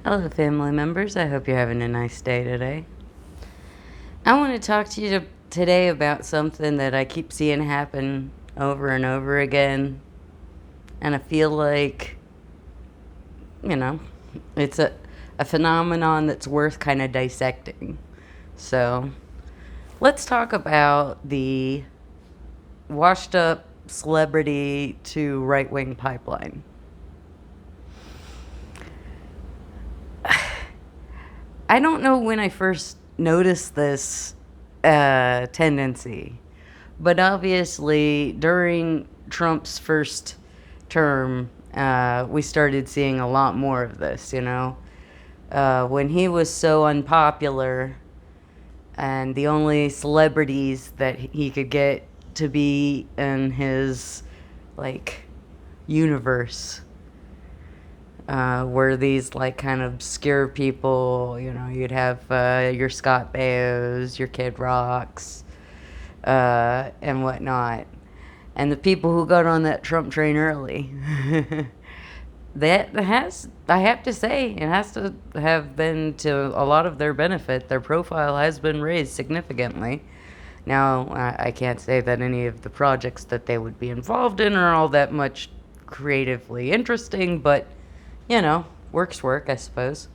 Hello, family members. I hope you're having a nice day today. I want to talk to you today about something that I keep seeing happen over and over again. And I feel like, you know, it's a phenomenon that's worth kind of dissecting. So let's talk about the washed up celebrity to right wing pipeline. I don't know when I first noticed this tendency, but obviously during Trump's first term, we started seeing a lot more of this, when he was so unpopular and the only celebrities that he could get to be in his, like, universe were these like kind of obscure people. You'd have your Scott Bayos, your Kid Rocks, and whatnot, and the people who got on that Trump train early. That has, I have to say, it has to have been to a lot of their benefit. Their profile has been raised significantly. Now, I can't say that any of the projects that they would be involved in are all that much creatively interesting, but work's work, I suppose.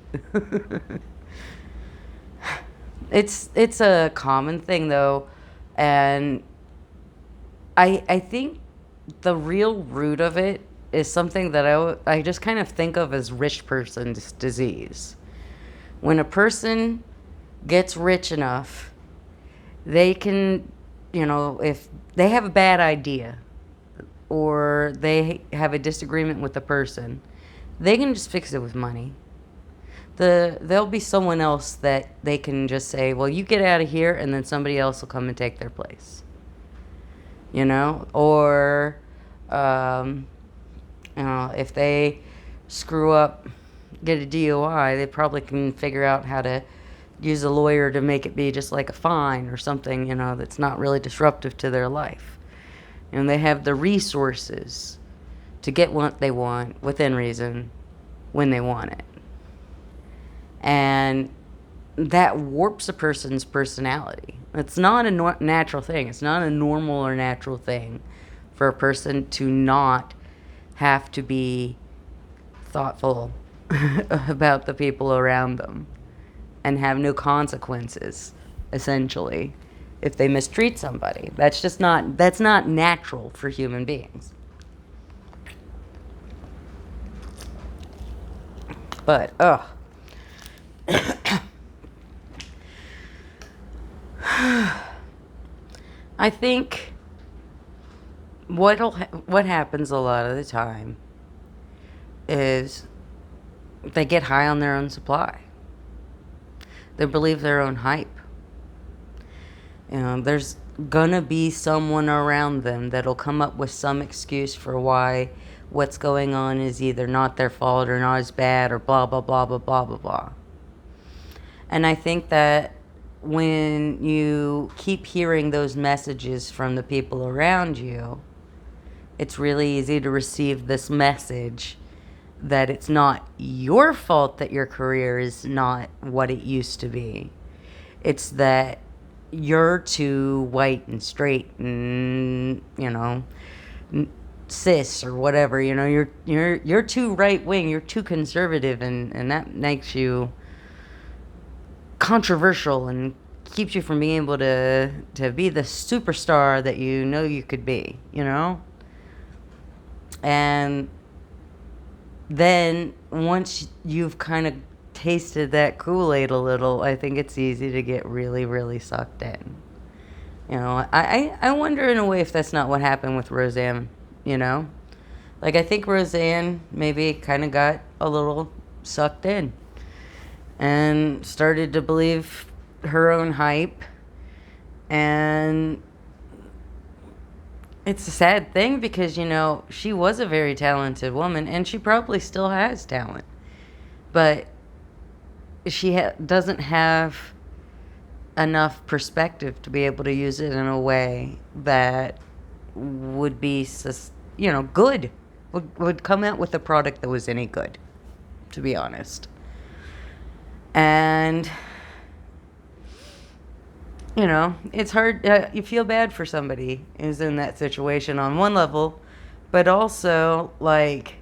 It's a common thing though, and I think the real root of it is something that I just kind of think of as rich person's disease. When a person gets rich enough, they can, if they have a bad idea or they have a disagreement with the person, they can just fix it with money. There'll be someone else that they can just say, well, you get out of here, and then somebody else will come and take their place. Or if they screw up, get a DUI, they probably can figure out how to use a lawyer to make it be just like a fine or something, that's not really disruptive to their life. And they have the resources to get what they want within reason when they want it. And that warps a person's personality. It's not a natural thing. It's not a normal or natural thing for a person to not have to be thoughtful about the people around them and have no consequences, essentially, if they mistreat somebody. That's not natural for human beings. But, I think what happens a lot of the time is they get high on their own supply. They believe their own hype. There's gonna be someone around them that'll come up with some excuse for why what's going on is either not their fault or not as bad or blah, blah, blah, blah, blah, blah, blah. And I think that when you keep hearing those messages from the people around you, it's really easy to receive this message that it's not your fault that your career is not what it used to be. It's that you're too white and straight and, cis or whatever. You're too right wing, you're too conservative, and that makes you controversial and keeps you from being able to be the superstar that you could be, And then once you've kind of tasted that Kool-Aid a little, I think it's easy to get really, really sucked in. I wonder in a way if that's not what happened with Roseanne, Like, I think Roseanne maybe kind of got a little sucked in and started to believe her own hype. And it's a sad thing because, she was a very talented woman and she probably still has talent. But she doesn't have enough perspective to be able to use it in a way that would be, good. Would come out with a product that was any good, to be honest. And, it's hard. You feel bad for somebody who's in that situation on one level, but also, like,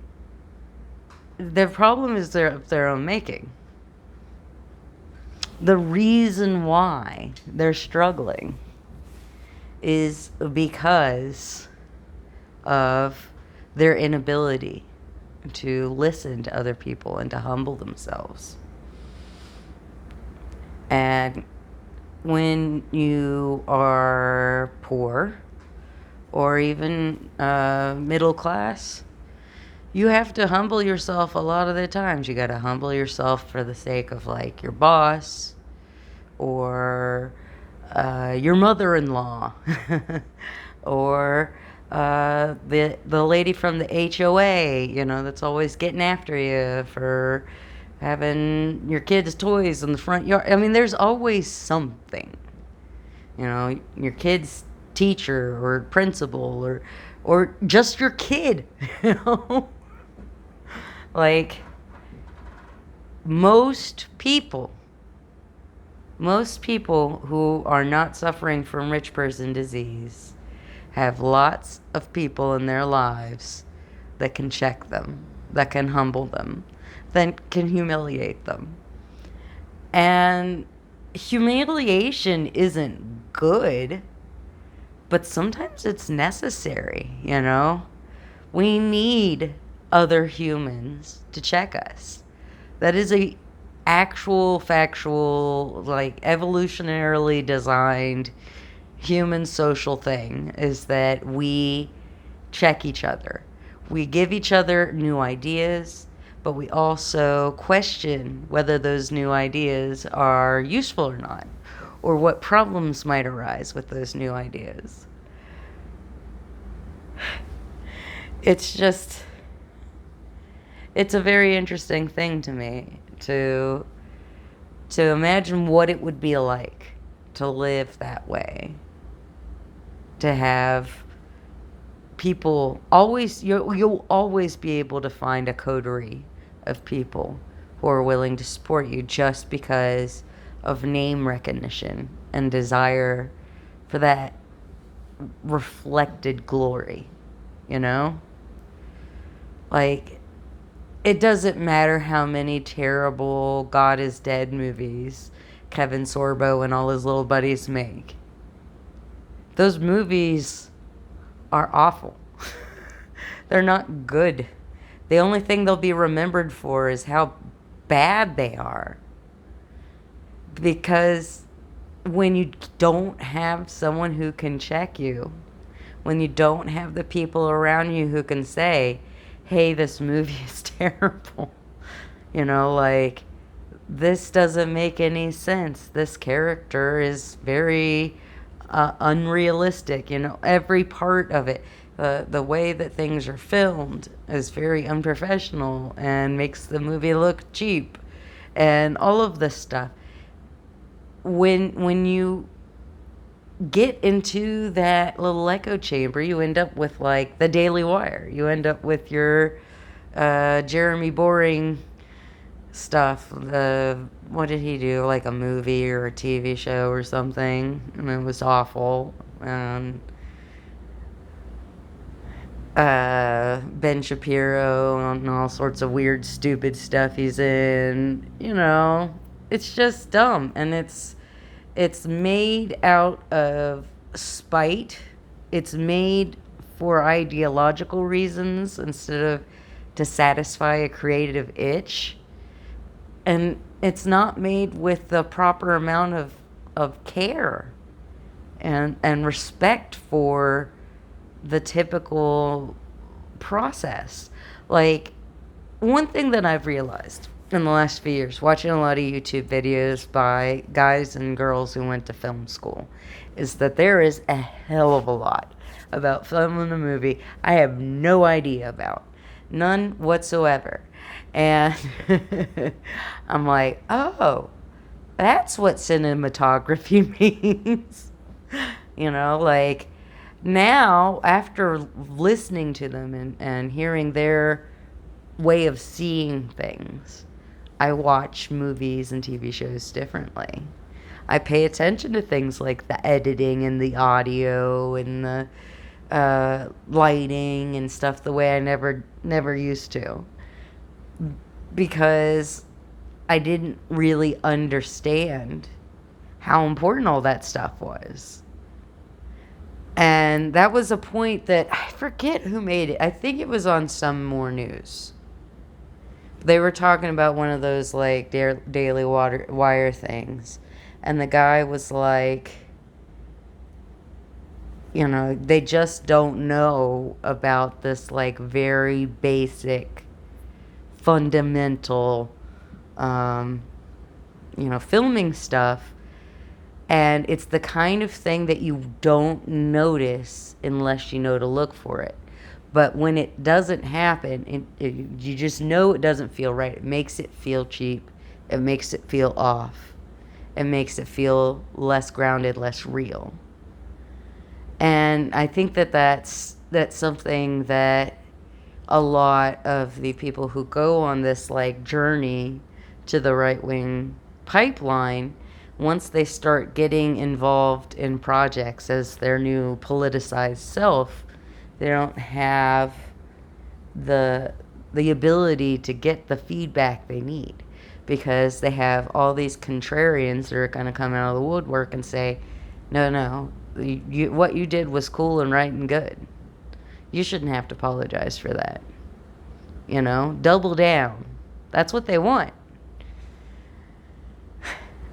their problem is of their own making. The reason why they're struggling is because of their inability to listen to other people and to humble themselves. And when you are poor or even middle class, you have to humble yourself a lot of the times. You got to humble yourself for the sake of, like, your boss or your mother-in-law or the lady from the HOA, that's always getting after you for having your kids' toys in the front yard. I mean, there's always something. Your kid's teacher or principal or just your kid, Like, most people who are not suffering from rich person disease have lots of people in their lives that can check them, that can humble them, that can humiliate them. And humiliation isn't good, but sometimes it's necessary, We need other humans to check us. That is a actual, factual, like, evolutionarily designed human social thing, is that we check each other. We give each other new ideas, but we also question whether those new ideas are useful or not, or what problems might arise with those new ideas. It's a very interesting thing to me to imagine what it would be like to live that way. To have people always, you'll always be able to find a coterie of people who are willing to support you just because of name recognition and desire for that reflected glory, Like, it doesn't matter how many terrible God is Dead movies Kevin Sorbo and all his little buddies make. Those movies are awful. They're not good. The only thing they'll be remembered for is how bad they are. Because when you don't have someone who can check you, when you don't have the people around you who can say, hey, this movie is terrible, like, this doesn't make any sense. This character is very unrealistic, every part of it. The way that things are filmed is very unprofessional and makes the movie look cheap and all of this stuff. When you get into that little echo chamber, you end up with, like, the Daily Wire. You end up with your Jeremy Boring stuff. What did he do? Like a movie or a TV show or something, and it was awful. And Ben Shapiro and all sorts of weird, stupid stuff he's in. It's just dumb, and it's made out of spite. It's made for ideological reasons instead of to satisfy a creative itch. And it's not made with the proper amount of care and respect for the typical process. Like, one thing that I've realized in the last few years, watching a lot of YouTube videos by guys and girls who went to film school, is that there is a hell of a lot about filming a movie I have no idea about. None whatsoever. And I'm like, oh, that's what cinematography means. Like, now, after listening to them and hearing their way of seeing things, I watch movies and TV shows differently. I pay attention to things like the editing and the audio and the lighting and stuff the way I never used to, because I didn't really understand how important all that stuff was. And that was a point that I forget who made it. I think it was on Some More News. They were talking about one of those like Daily Wire things. And the guy was like, they just don't know about this like very basic, fundamental, filming stuff. And it's the kind of thing that you don't notice unless you know to look for it. But when it doesn't happen, you just know it doesn't feel right. It makes it feel cheap. It makes it feel off. It makes it feel less grounded, less real. And I think that's something that a lot of the people who go on this like journey to the right-wing pipeline, once they start getting involved in projects as their new politicized self, they don't have the ability to get the feedback they need, because they have all these contrarians that are going to come out of the woodwork and say, no, what you did was cool and right and good. You shouldn't have to apologize for that. Double down. That's what they want.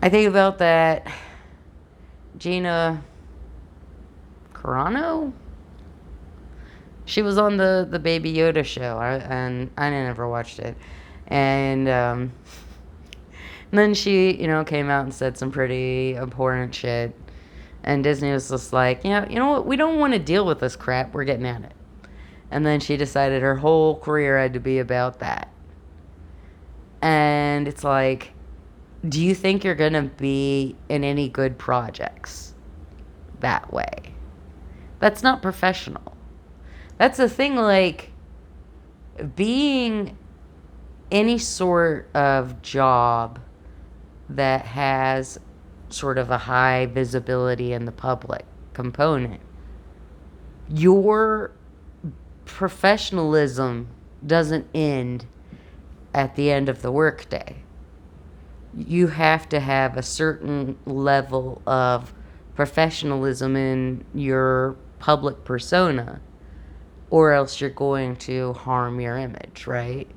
I think about that Gina Carano. She was on the Baby Yoda show, and I never watched it. And then she, came out and said some pretty abhorrent shit. And Disney was just like, you know what? We don't want to deal with this crap. We're getting at it. And then she decided her whole career had to be about that. And it's like, do you think you're going to be in any good projects that way? That's not professional. That's the thing, like, being any sort of job that has sort of a high visibility in the public component, your professionalism doesn't end at the end of the workday. You have to have a certain level of professionalism in your public persona, or else you're going to harm your image, right?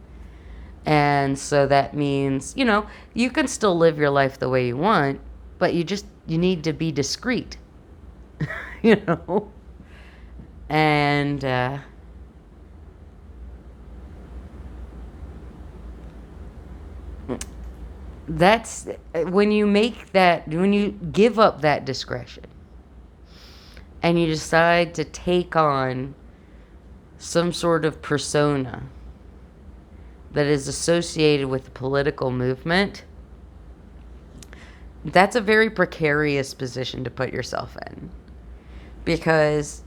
And so that means, you can still live your life the way you want, but you need to be discreet, And that's when you give up that discretion and you decide to take on some sort of persona that is associated with the political movement, that's a very precarious position to put yourself in, because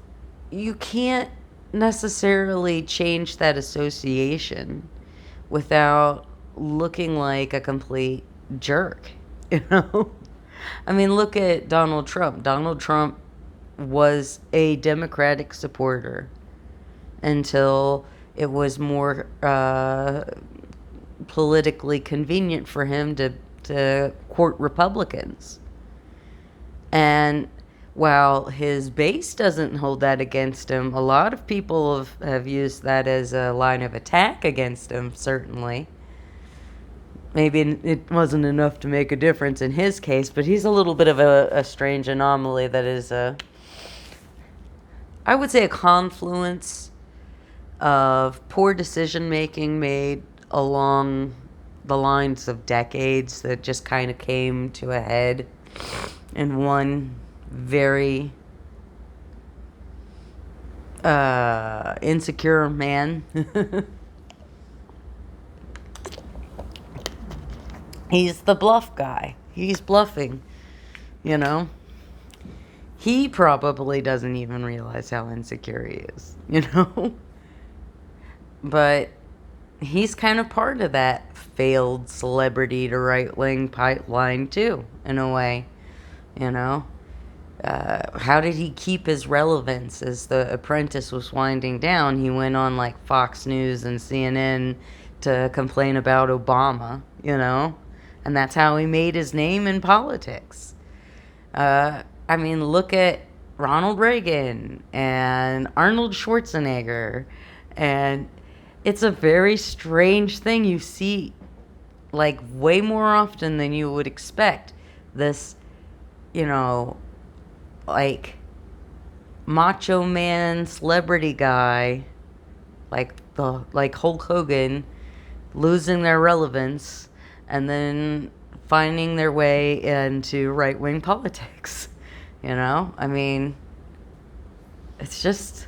you can't necessarily change that association without looking like a complete jerk, I mean, look at Donald Trump. Donald Trump was a Democratic supporter until it was more politically convenient for him to court Republicans. And while his base doesn't hold that against him, a lot of people have used that as a line of attack against him, certainly. Maybe it wasn't enough to make a difference in his case, but he's a little bit of a strange anomaly that is I would say a confluence of poor decision making made along the lines of decades that just kind of came to a head in one very insecure man. He's the bluff guy. He's bluffing, He probably doesn't even realize how insecure he is, But he's kind of part of that failed celebrity to right wing pipeline too, in a way. You know, how did he keep his relevance as The Apprentice was winding down? He went on like Fox News and CNN to complain about Obama, you know, and that's how he made his name in politics. I mean, look at Ronald Reagan and Arnold Schwarzenegger, and it's a very strange thing you see, like, way more often than you would expect. This, you know, like, macho man celebrity guy, like Hulk Hogan, losing their relevance and then finding their way into right-wing politics. You know, I mean, it's just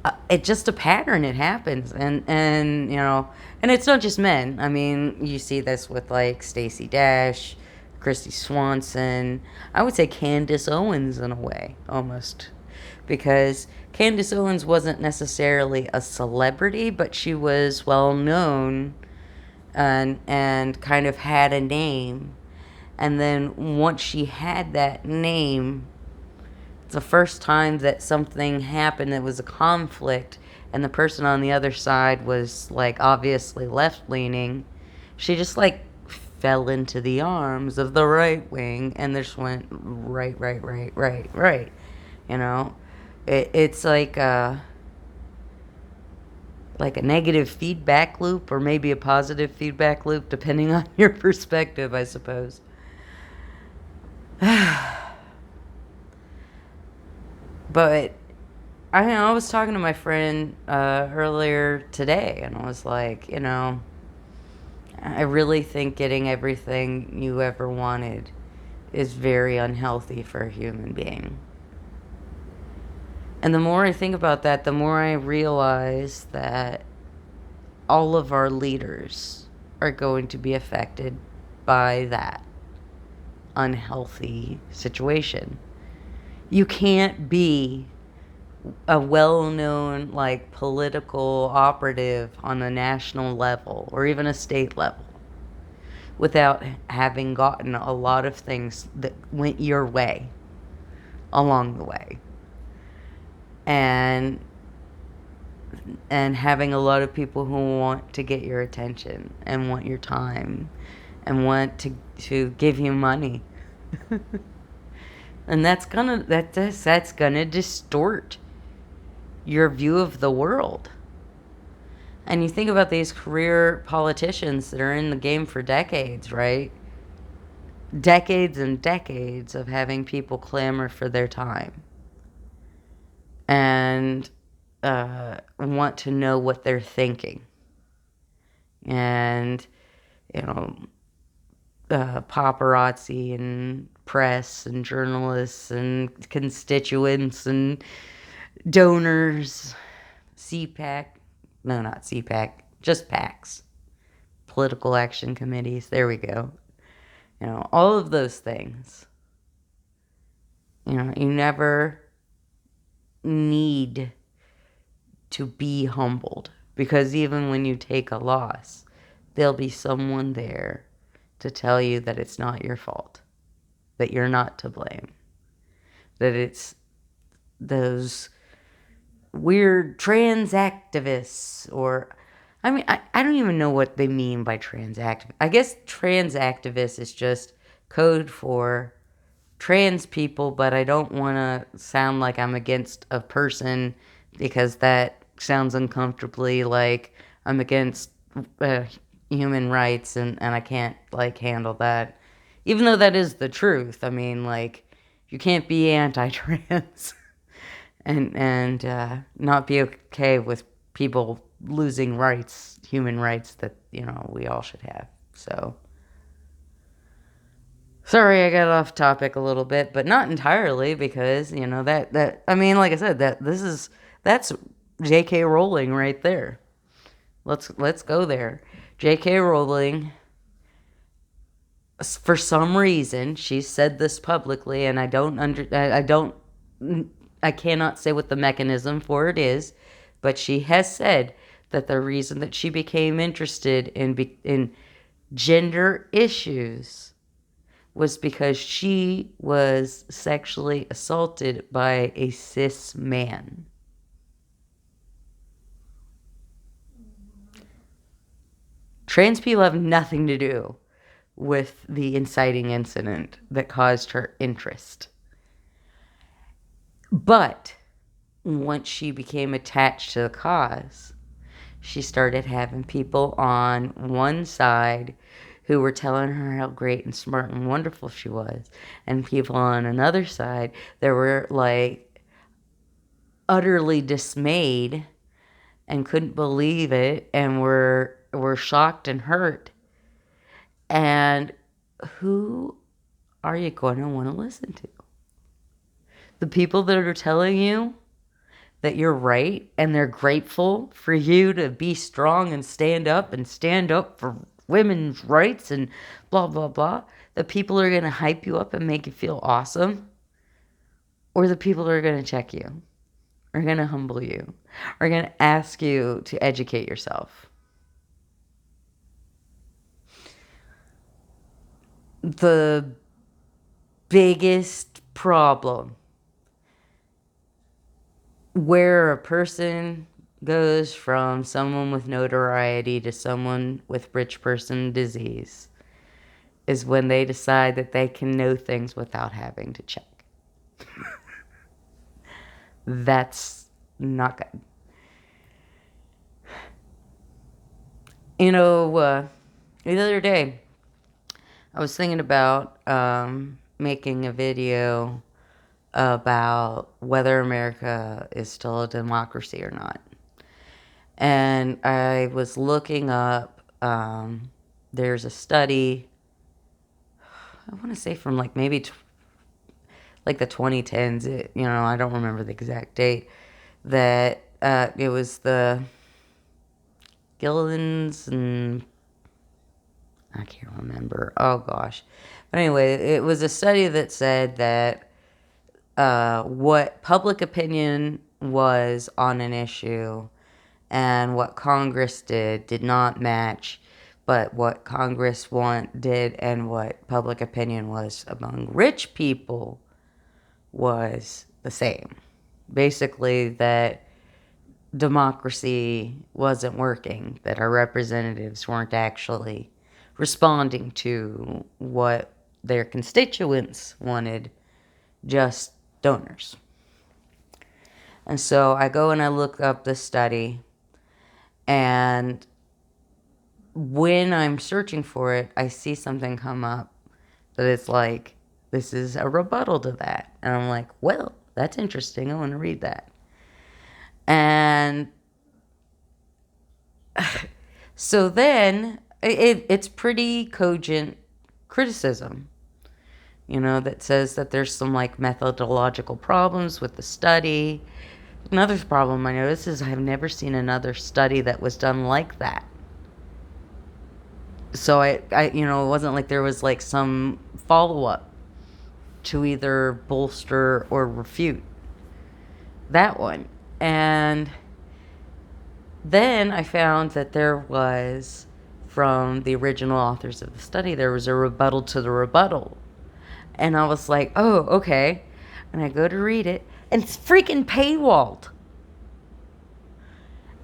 a pattern. It happens, and you know, and it's not just men. I mean, you see this with like Stacey Dash, Christy Swanson. I would say Candace Owens in a way, almost, because Candace Owens wasn't necessarily a celebrity, but she was well known and kind of had a name. And then once she had that name, it's the first time that something happened that was a conflict and the person on the other side was like obviously left leaning. She just like fell into the arms of the right wing and just went right, right, right, right, right. You know, it's like a negative feedback loop, or maybe a positive feedback loop, depending on your perspective, I suppose. But I was talking to my friend earlier today, and I was like, you know, I really think getting everything you ever wanted is very unhealthy for a human being. And the more I think about that, the more I realize that all of our leaders are going to be affected by that unhealthy situation. You can't be a well-known like political operative on a national level or even a state level without having gotten a lot of things that went your way along the way, and having a lot of people who want to get your attention and want your time and want to give you money. And that's gonna distort your view of the world. And you think about these career politicians that are in the game for decades, right? Decades and decades of having people clamor for their time and want to know what they're thinking. And, you know, paparazzi and press and journalists and constituents and donors, CPAC, no, not CPAC, just PACs, political action committees, there we go. You know, all of those things. You know, you never need to be humbled, because even when you take a loss, there'll be someone there to tell you that it's not your fault, that you're not to blame, that it's those weird trans activists, or I mean, I don't even know what they mean by trans activist. I guess trans activist is just code for trans people, but I don't want to sound like I'm against a person, because that sounds uncomfortably like I'm against human rights, and I can't like handle that, even though that is the truth. I mean, like, you can't be anti-trans and not be okay with people losing rights, human rights that, you know, we all should have. So, sorry I got off topic a little bit, but not entirely, because, you know, that I mean, like I said, that's J.K. Rowling right there. Let's go there. J.K. Rowling, for some reason, she said this publicly, and I cannot say what the mechanism for it is, but she has said that the reason that she became interested in gender issues was because she was sexually assaulted by a cis man. Trans people have nothing to do with the inciting incident that caused her interest. But once she became attached to the cause, she started having people on one side who were telling her how great and smart and wonderful she was, and people on another side that were like utterly dismayed and couldn't believe it and were shocked and hurt. And who are you going to want to listen to? The people that are telling you that you're right and they're grateful for you to be strong and stand up for women's rights and blah, blah, blah. The people are going to hype you up and make you feel awesome. Or the people are going to check you, are going to humble you, are going to ask you to educate yourself. The biggest problem where a person goes from someone with notoriety to someone with rich person disease is when they decide that they can know things without having to check. That's not good. You know, the other day, I was thinking about making a video about whether America is still a democracy or not. And I was looking up, there's a study, I want to say from like maybe like the 2010s, I don't remember the exact date, that it was the Gilliland's and I can't remember. Oh gosh. But anyway, it was a study that said that what public opinion was on an issue and what Congress did not match, but what Congress did and what public opinion was among rich people was the same. Basically, that democracy wasn't working, that our representatives weren't actually responding to what their constituents wanted, just donors. And so I go and I look up this study, and when I'm searching for it, I see something come up that it's like, this is a rebuttal to that. And I'm like, well, that's interesting. I want to read that. And so then it's pretty cogent criticism, that says that there's some like methodological problems with the study. Another problem I noticed is I've never seen another study that was done like that. So I it wasn't like there was like some follow-up to either bolster or refute that one. And then I found that there was, from the original authors of the study, there was a rebuttal to the rebuttal. And I was like, oh, okay. And I go to read it, and it's freaking paywalled.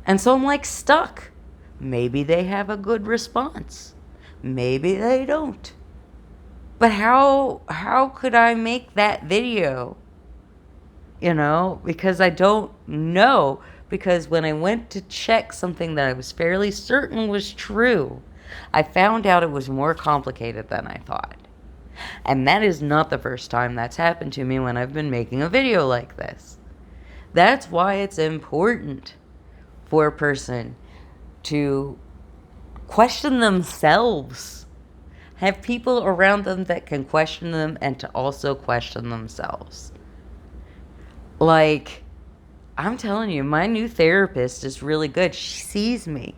And so I'm like stuck. Maybe they have a good response. Maybe they don't. But how could I make that video? Because I don't know. Because when I went to check something that I was fairly certain was true, I found out it was more complicated than I thought. And that is not the first time that's happened to me when I've been making a video like this. That's why it's important for a person to question themselves. Have people around them that can question them and to also question themselves. Like, I'm telling you, my new therapist is really good. She sees me.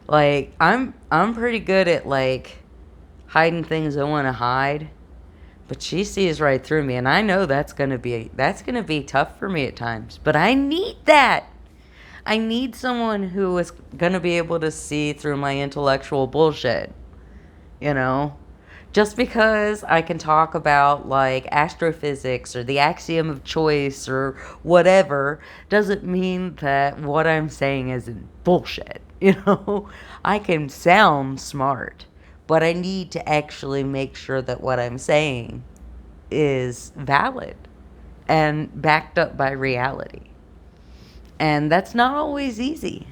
Like, I'm pretty good at like hiding things I want to hide, but she sees right through me, and I know that's gonna be tough for me at times. But I need that. I need someone who is going to be able to see through my intellectual bullshit, you know? Just because I can talk about like astrophysics or the axiom of choice or whatever doesn't mean that what I'm saying isn't bullshit, you know? I can sound smart, but I need to actually make sure that what I'm saying is valid and backed up by reality. And that's not always easy.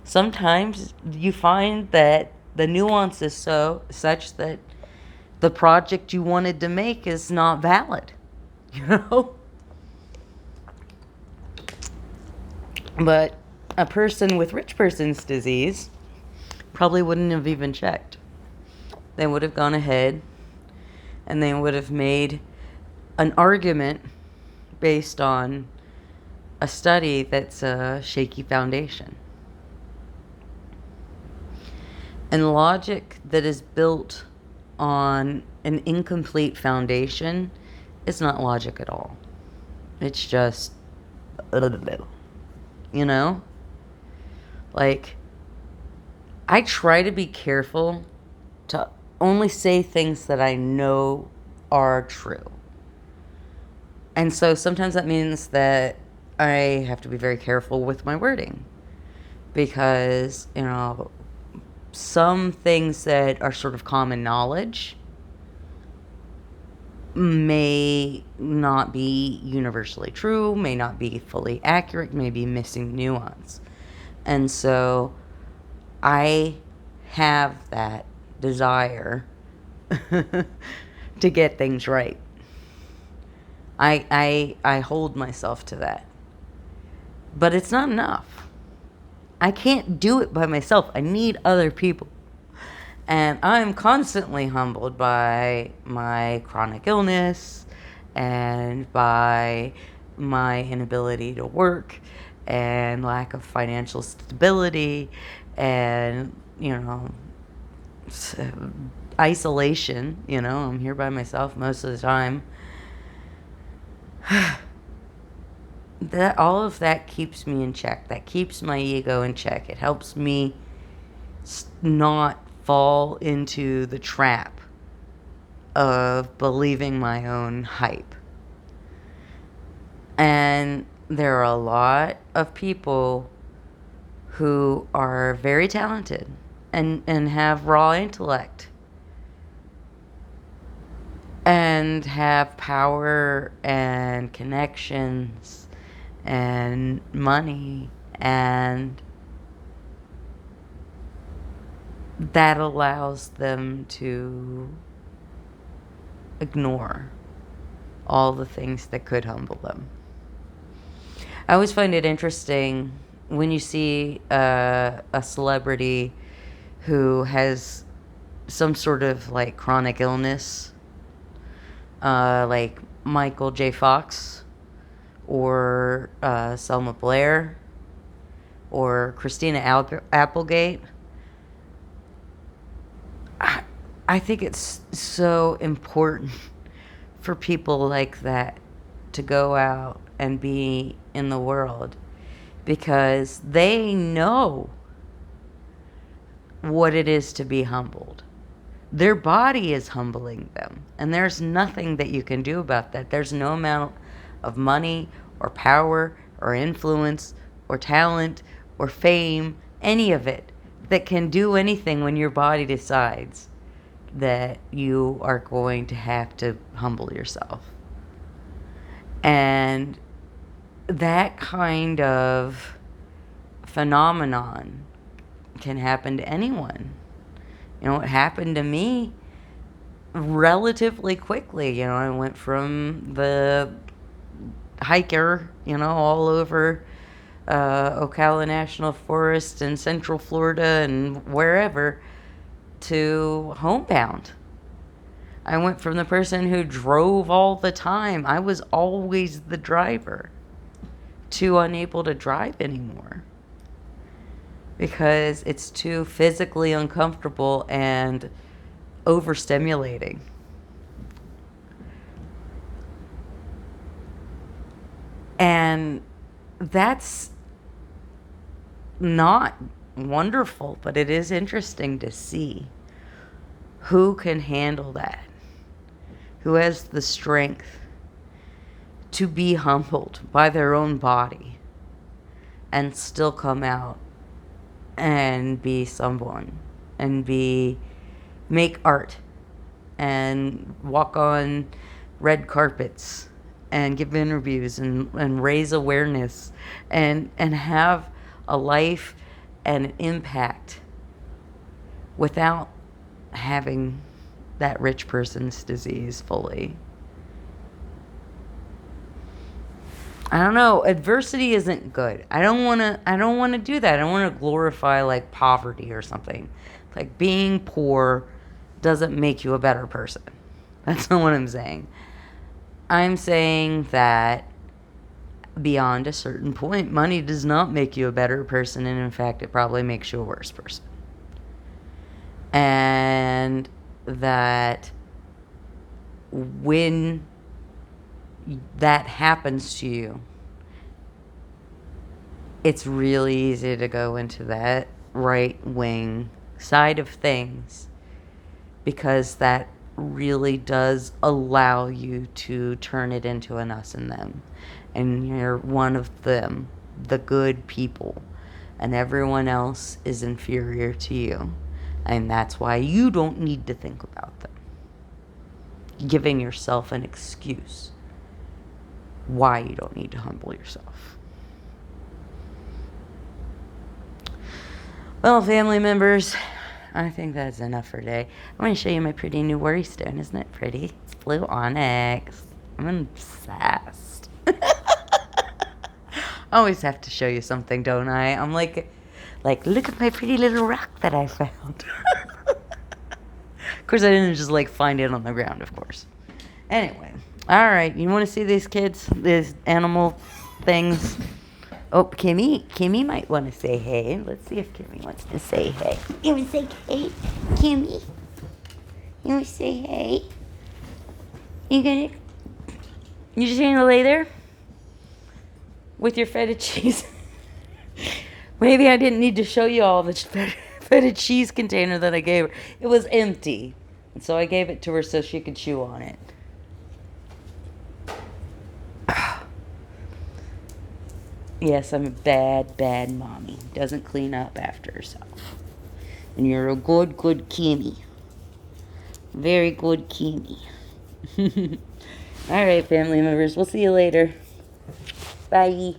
Sometimes you find that the nuance is so such that the project you wanted to make is not valid, you know? But a person with rich person's disease probably wouldn't have even checked. They would have gone ahead and they would have made an argument based on a study that's a shaky foundation. And logic that is built on an incomplete foundation is not logic at all. It's just, you know? Like, I try to be careful to only say things that I know are true. And so sometimes that means that I have to be very careful with my wording. Because, you know, some things that are sort of common knowledge may not be universally true, may not be fully accurate, may be missing nuance. And so I have that desire to get things right. I hold myself to that. But it's not enough. I can't do it by myself. I need other people. And I'm constantly humbled by my chronic illness and by my inability to work and lack of financial stability and, you know, isolation. You know, I'm here by myself most of the time. That all of that keeps me in check. That keeps my ego in check. It helps me not fall into the trap of believing my own hype. And there are a lot of people who are very talented and have raw intellect and have power and connections and money, and that allows them to ignore all the things that could humble them. I always find it interesting when you see a celebrity who has some sort of like chronic illness, like Michael J. Fox or Selma Blair or Christina Applegate. I think it's so important for people like that to go out and be in the world, because they know what it is to be humbled. Their body is humbling them, and there's nothing that you can do about that. There's no amount of money or power or influence or talent or fame, any of it, that can do anything when your body decides that you are going to have to humble yourself. And that kind of phenomenon can happen to anyone. You know, it happened to me relatively quickly. You know, I went from the hiker, you know, all over Ocala National Forest and Central Florida and wherever, to homebound. I went from the person who drove all the time, I was always the driver, to unable to drive anymore because it's too physically uncomfortable and overstimulating. And that's not wonderful, but it is interesting to see who can handle that, who has the strength to be humbled by their own body and still come out and be someone and make art and walk on red carpets and give interviews and raise awareness and have a life and an impact without having that rich person's disease fully. I don't know. Adversity isn't good. I don't want to do that. I don't want to glorify like poverty or something. Like being poor doesn't make you a better person. That's not what I'm saying. I'm saying that beyond a certain point, money does not make you a better person, and in fact, it probably makes you a worse person. And that when that happens to you, it's really easy to go into that right-wing side of things, because that really does allow you to turn it into an us and them. And you're one of them, the good people, and everyone else is inferior to you. And that's why you don't need to think about them. Giving yourself an excuse why you don't need to humble yourself. Well, family members, I think that's enough for today. I'm going to show you my pretty new worry stone. Isn't it pretty? It's blue onyx. I'm obsessed. I always have to show you something, don't I? I'm like, look at my pretty little rock that I found. Of course, I didn't just like find it on the ground, of course. Anyway, all right. You want to see these kids, these animal things? Oh, Kimmy might want to say hey. Let's see if Kimmy wants to say hey. You want to say hey, Kimmy? You want to say hey? You just gonna lay there with your feta cheese? Maybe I didn't need to show you all the feta cheese container that I gave her. It was empty, and so I gave it to her so she could chew on it. Yes, I'm a bad mommy. Doesn't clean up after herself. And you're a good Kimmy. Very good Kimmy. All right, family members. We'll see you later. Bye.